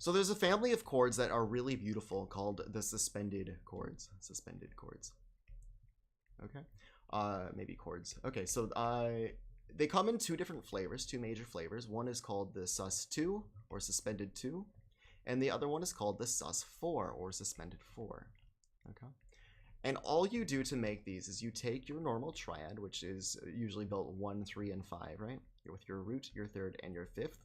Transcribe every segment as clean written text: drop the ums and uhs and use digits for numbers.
So there's a family of chords that are really beautiful called the suspended chords. Suspended chords. Okay. Maybe chords. Okay, so they come in two different flavors, two major flavors. One is called the sus2 or suspended 2, and the other one is called the sus4 or suspended 4. Okay. And all you do to make these is you take your normal triad, which is usually built 1, 3, and 5, right? With your root, your third, and your fifth.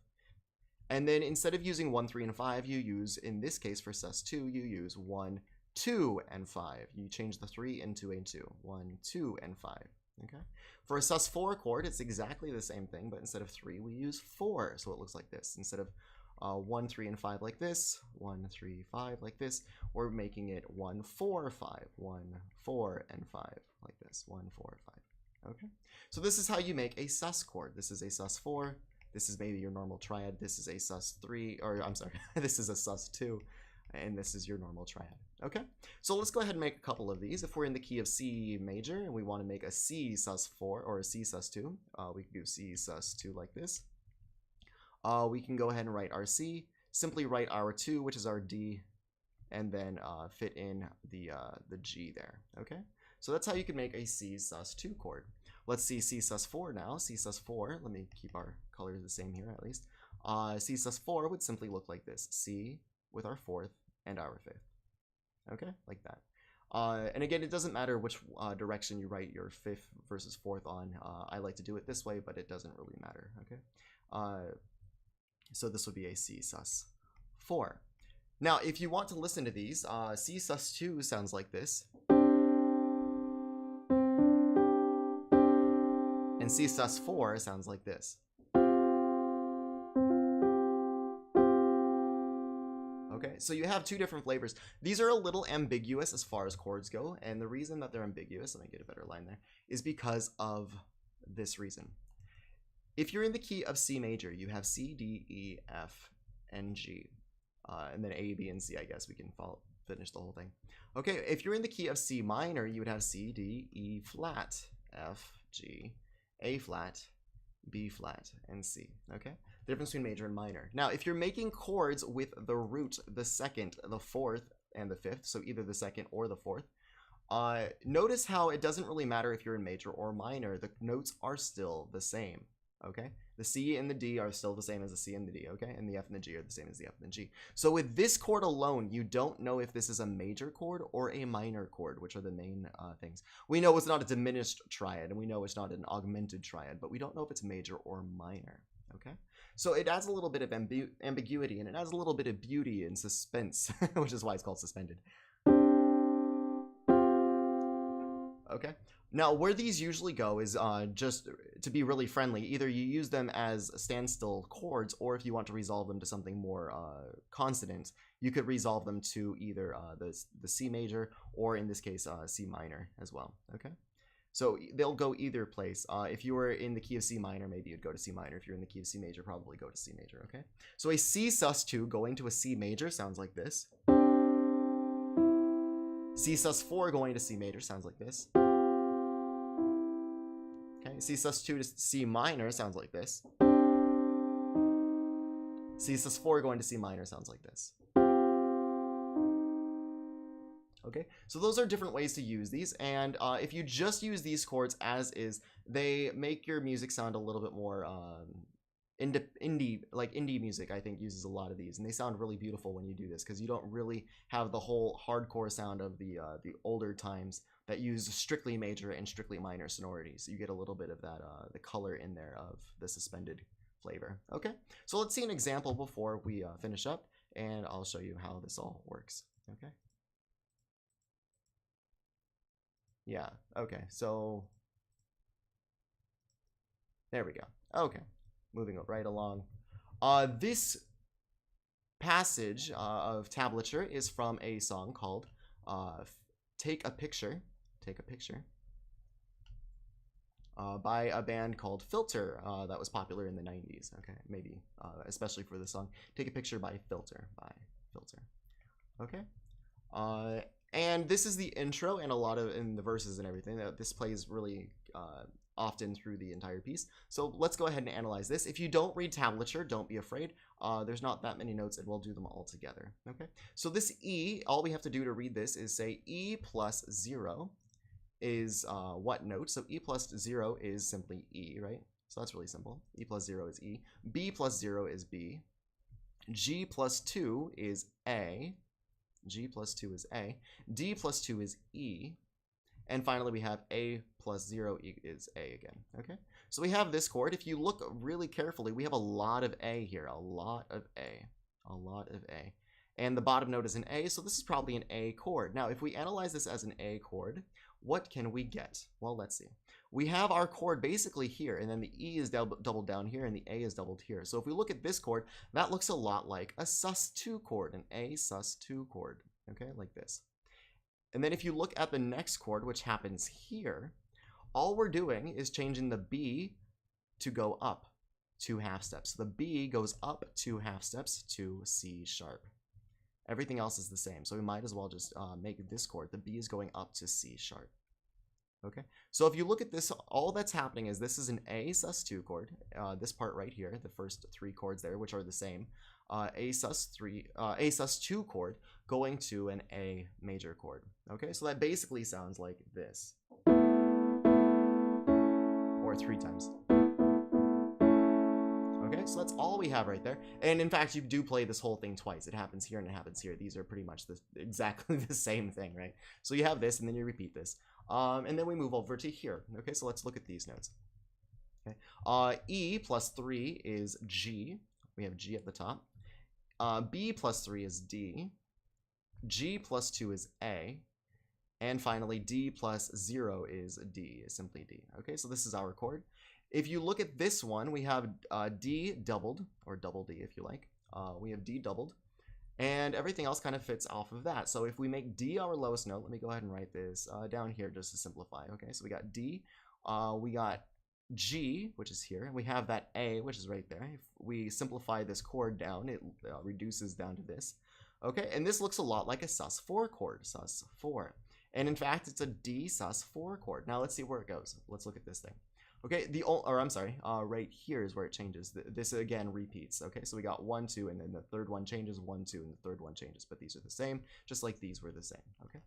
And then instead of using 1, 3, and 5, you use, in this case for sus2, you use 1, 2, and 5. You change the 3 into a 2. 1, 2, and 5. Okay. For a sus4 chord, it's exactly the same thing, but instead of 3, we use 4. So it looks like this. Instead of 1, 3, and 5 like this, 1, 3, 5 like this, we're making it 1, 4, 5, 1, 4, and 5 like this, 1, 4, 5. Okay, so this is how you make a sus chord. This is a sus4. This is maybe your normal triad. This is a sus3, or I'm sorry, this is a sus2, and this is your normal triad. Okay, so let's go ahead and make a couple of these. If we're in the key of C major and we want to make a C sus4 or a C sus2, we can do C sus2 like this. We can go ahead and write our C, simply write our 2, which is our D, and then fit in the G there, okay? So that's how you can make a C sus2 chord. Let's see C sus4 now. C sus4, let me keep our colors the same here at least. C sus4 would simply look like this. C with our 4th and our 5th, okay? Like that. And again, it doesn't matter which direction you write your 5th versus 4th on. I like to do it this way, but it doesn't really matter, okay? So this would be a C sus4. Now, if you want to listen to these, C sus2 sounds like this. And C sus4 sounds like this. Okay, so you have two different flavors. These are a little ambiguous as far as chords go, and the reason that they're ambiguous, let me get a better line there, is because of this reason. If you're in the key of C major, you have C, D, E, F, and G. And then A, B, and C, I guess we can finish the whole thing. Okay, if you're in the key of C minor, you would have C, D, E flat, F, G, A flat, B flat, and C. Okay, the difference between major and minor. Now, if you're making chords with the root, the 2nd, the 4th, and the 5th, so either the 2nd or the 4th, notice how it doesn't really matter if you're in major or minor. The notes are still the same. Okay, the C and the D are still the same as the C and the D, okay? And the F and the G are the same as the F and the G. So with this chord alone, you don't know if this is a major chord or a minor chord, which are the main things. We know it's not a diminished triad, and we know it's not an augmented triad, but we don't know if it's major or minor, okay? So it adds a little bit of ambiguity, and it adds a little bit of beauty and suspense, which is why it's called suspended. Okay. Now, where these usually go is just to be really friendly. Either you use them as standstill chords, or if you want to resolve them to something more consonant, you could resolve them to either the C major, or in this case, C minor as well. Okay. So they'll go either place. If you were in the key of C minor, maybe you'd go to C minor. If you're in the key of C major, probably go to C major. Okay. So a C sus2 going to a C major sounds like this. C sus4 going to C major sounds like this. Okay, C sus2 to C minor sounds like this. C sus4 going to C minor sounds like this. Okay, so those are different ways to use these, and if you just use these chords as is, they make your music sound a little bit more indie music. I think uses a lot of these, and they sound really beautiful when you do this, because you don't really have the whole hardcore sound of the older times that use strictly major and strictly minor sonorities. So you get a little bit of that the color in there of the suspended flavor. Okay, so let's see an example before we finish up, and I'll show you how this all works. Okay. Yeah, okay, so there we go. Okay, moving right along. This passage of tablature is from a song called Take a Picture, by a band called Filter that was popular in the 90s, okay, maybe, especially for this song. Take a Picture by Filter, okay. And this is the intro, and a lot of in the verses and everything. This plays really often through the entire piece. So let's go ahead and analyze this. If you don't read tablature, don't be afraid. There's not that many notes, and we'll do them all together. Okay. So this E, all we have to do to read this is say E plus 0 is what note? So E plus 0 is simply E, right? So that's really simple. E plus 0 is E. B plus 0 is B. G plus 2 is A. G plus 2 is A. D plus 2 is E. And finally, we have A plus 0 is A again. Okay, so we have this chord. If you look really carefully, we have a lot of A here. A lot of A. A lot of A. And the bottom note is an A, so this is probably an A chord. Now, if we analyze this as an A chord, what can we get? Well, let's see. We have our chord basically here, and then the E is doubled down here, and the A is doubled here. So if we look at this chord, that looks a lot like a sus2 chord, an A sus2 chord, okay, like this. And then if you look at the next chord, which happens here, all we're doing is changing the B to go up 2 half steps. The B goes up 2 half steps to C sharp. Everything else is the same, so we might as well just make this chord. The B is going up to C sharp. Okay, so if you look at this, all that's happening is this is an A sus2 chord. This part right here, the first 3 chords there, which are the same. A sus2 chord going to an A major chord. Okay, so that basically sounds like this, or 3 times. Okay, so that's all we have right there. And in fact, you do play this whole thing twice. It happens here and it happens here. These are pretty much exactly the same thing, right? So you have this and then you repeat this. And then we move over to here. Okay, so let's look at these notes. Okay, E plus 3 is G. We have G at the top. B plus 3 is D. G plus 2 is A. And finally, D plus 0 is D, is simply D. Okay, so this is our chord. If you look at this one, we have D doubled, or double D if you like. We have D doubled, and everything else kind of fits off of that. So if we make D our lowest note, let me go ahead and write this down here just to simplify. Okay, so we got D, we got G, which is here, and we have that A, which is right there. If we simplify this chord down, it reduces down to this. Okay, and this looks a lot like a sus4 chord, sus4. And in fact, it's a D sus4 chord. Now let's see where it goes. Let's look at this thing. Okay, right here is where it changes. This again repeats. Okay, so we got 1, 2, and then the third one changes, 1, 2, and the third one changes, but these are the same, just like these were the same. Okay,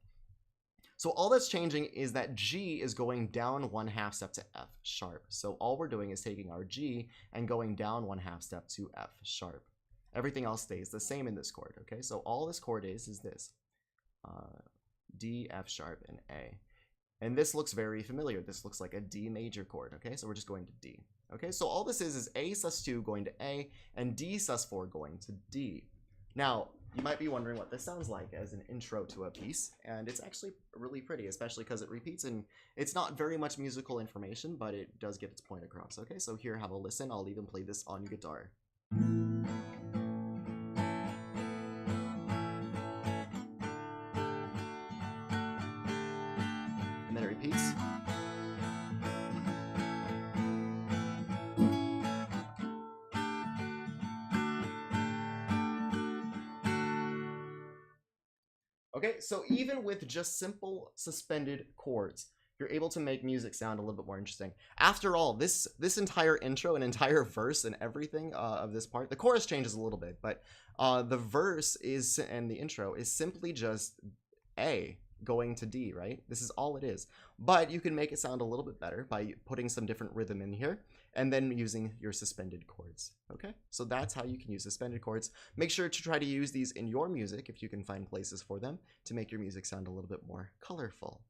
so all that's changing is that G is going down 1 half step to F sharp. So all we're doing is taking our G and going down 1 half step to F sharp. Everything else stays the same in this chord. Okay, so all this chord is this, D, F sharp, and A. And this looks very familiar. This looks like a D major chord, okay? So we're just going to D. Okay, so all this is A sus2 going to A and D sus4 going to D. Now, you might be wondering what this sounds like as an intro to a piece, and it's actually really pretty, especially because it repeats, and it's not very much musical information, but it does get its point across. Okay, so here, have a listen. I'll even play this on guitar. And then it repeats. Okay, so even with just simple suspended chords, you're able to make music sound a little bit more interesting. After all, this entire intro and entire verse and everything of this part, the chorus changes a little bit, but the verse is and the intro is simply just A going to D, right? This is all it is. But you can make it sound a little bit better by putting some different rhythm in here and then using your suspended chords. Okay, so that's how you can use suspended chords. Make sure to try to use these in your music if you can find places for them to make your music sound a little bit more colorful.